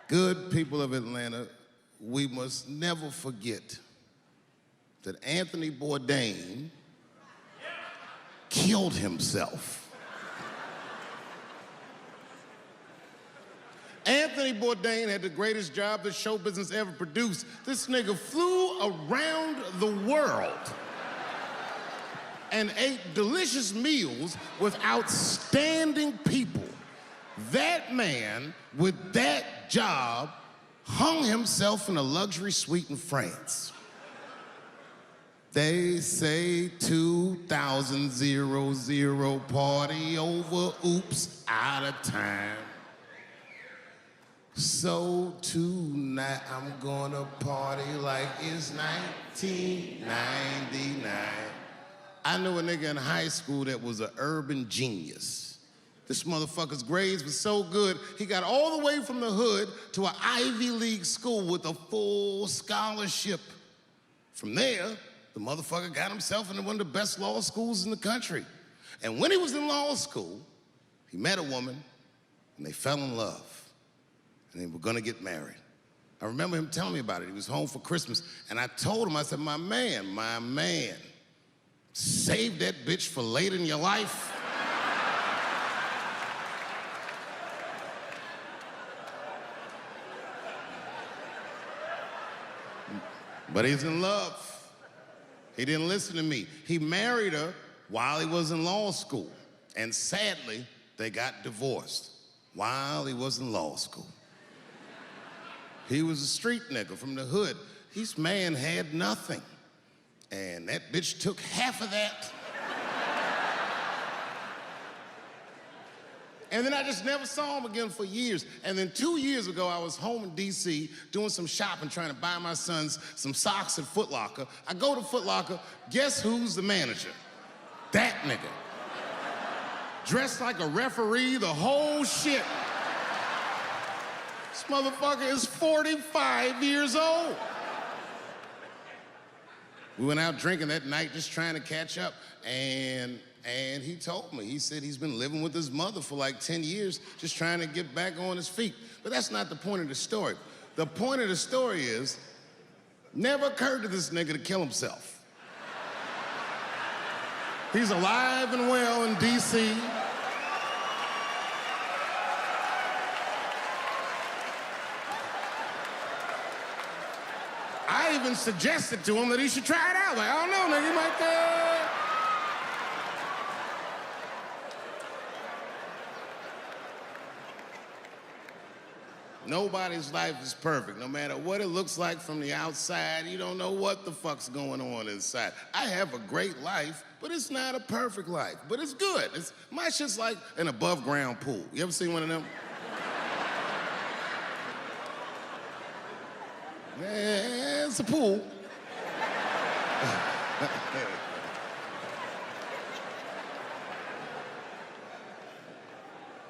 Good people of Atlanta, we must never forget that Anthony Bourdain killed himself. Anthony Bourdain had the greatest job that show business ever produced. This nigga flew around the world and ate delicious meals with outstanding people. That man, with that job, hung himself in a luxury suite in France. They say 2000 party over, oops, out of time. So tonight I'm gonna party like it's 1999. I knew a nigga in high school that was an urban genius. This motherfucker's grades were so good, he got all the way from the hood to an Ivy League school with a full scholarship. From there, the motherfucker got himself into one of the best law schools in the country. And when he was in law school, he met a woman and they fell in love. And they were gonna get married. I remember him telling me about it. He was home for Christmas, and I told him, I said, my man, save that bitch for later in your life. But he's in love. He didn't listen to me. He married her while he was in law school, and sadly, they got divorced while he was in law school. He was a street nigga from the hood. This man had nothing. And that bitch took half of that. And then I just never saw him again for years. And then 2 years ago, I was home in DC doing some shopping, trying to buy my sons some socks at Foot Locker. I go to Foot Locker, guess who's the manager? That nigga. Dressed like a referee, the whole shit. This motherfucker is 45 years old. We went out drinking that night, just trying to catch up, and he told me, he said he's been living with his mother for like 10 years, just trying to get back on his feet. But that's not the point of the story. The point of the story is, never occurred to this nigga to kill himself. He's alive and well in DC. I even suggested to him that he should try it out. Like, I don't know, nigga, you might, Nobody's life is perfect. No matter what it looks like from the outside, you don't know what the fuck's going on inside. I have a great life, but it's not a perfect life. But it's good. My shit's like an above ground pool. You ever seen one of them? Yeah, it's a pool.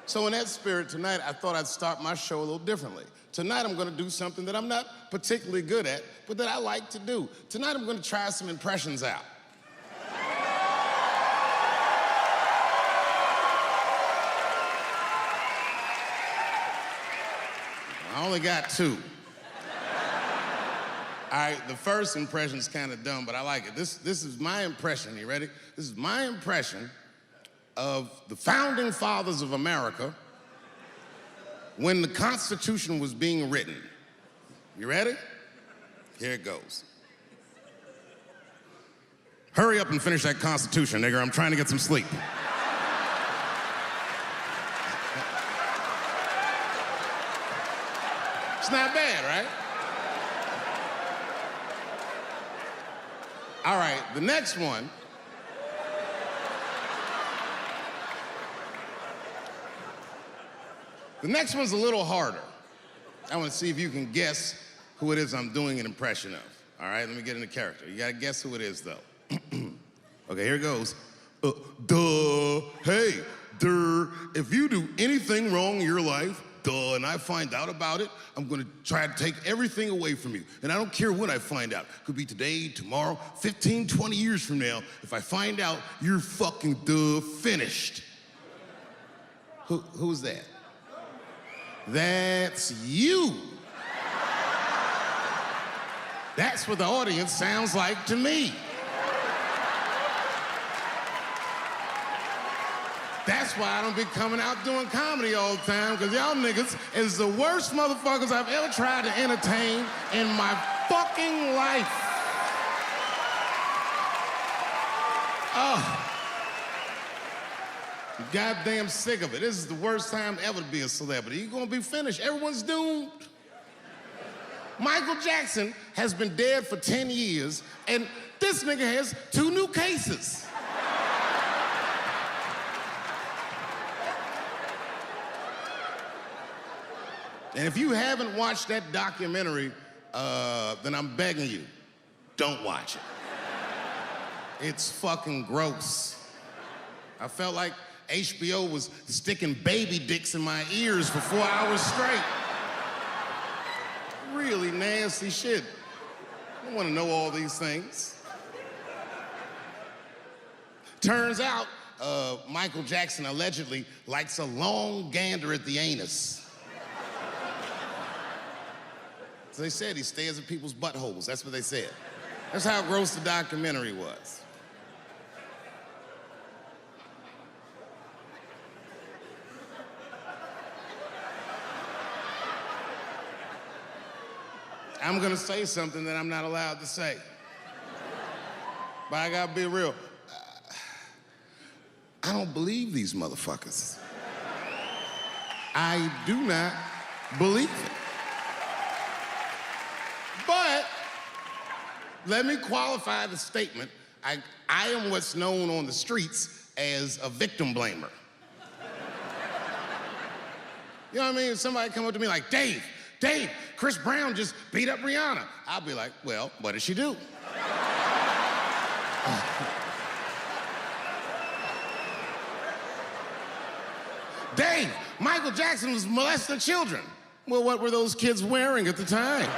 So in that spirit, tonight, I thought I'd start my show a little differently. Tonight, I'm gonna do something that I'm not particularly good at, but that I like to do. Tonight, I'm gonna try some impressions out. I only got 2. All right, the first impression's kind of dumb, but I like it. This is my impression. You ready? This is my impression of the founding fathers of America when the Constitution was being written. You ready? Here it goes. Hurry up and finish that Constitution, nigga. I'm trying to get some sleep. It's not bad, right? All right, the next one. The next one's a little harder. I want to see if you can guess who it is I'm doing an impression of. All right, let me get into character. You gotta guess who it is, though. Okay, here it goes. Hey, if you do anything wrong in your life, and I find out about it, I'm gonna try to take everything away from you. And I don't care when I find out. Could be today, tomorrow, 15, 20 years from now. If I find out, you're fucking finished. Who's that? That's you. That's what the audience sounds like to me. That's why I don't be coming out doing comedy all the time, because y'all niggas is the worst motherfuckers I've ever tried to entertain in my fucking life. Oh. I'm goddamn sick of it. This is the worst time ever to be a celebrity. You're gonna be finished. Everyone's doomed. Michael Jackson has been dead for 10 years, and this nigga has 2 new cases. And if you haven't watched that documentary, then I'm begging you, don't watch it. It's fucking gross. I felt like HBO was sticking baby dicks in my ears for 4 hours straight. Really nasty shit. I don't want to know all these things. Turns out, Michael Jackson allegedly likes a long gander at the anus. So they said he stares at people's buttholes. That's what they said. That's how gross the documentary was. I'm gonna say something that I'm not allowed to say. But I gotta be real. I don't believe these motherfuckers. I do not believe it. But let me qualify the statement. I am what's known on the streets as a victim blamer. You know what I mean? Somebody come up to me like, Dave, Chris Brown just beat up Rihanna. I'll be like, well, what did she do? Dave, Michael Jackson was molesting children. Well, what were those kids wearing at the time?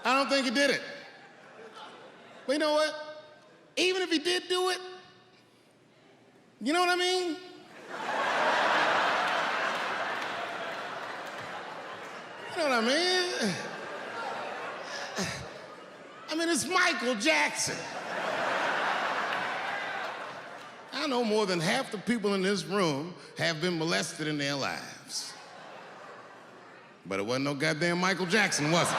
I don't think he did it. But you know what? Even if he did do it, you know what I mean? You know what I mean? I mean, it's Michael Jackson. I know more than half the people in this room have been molested in their lives. But it wasn't no goddamn Michael Jackson, was it?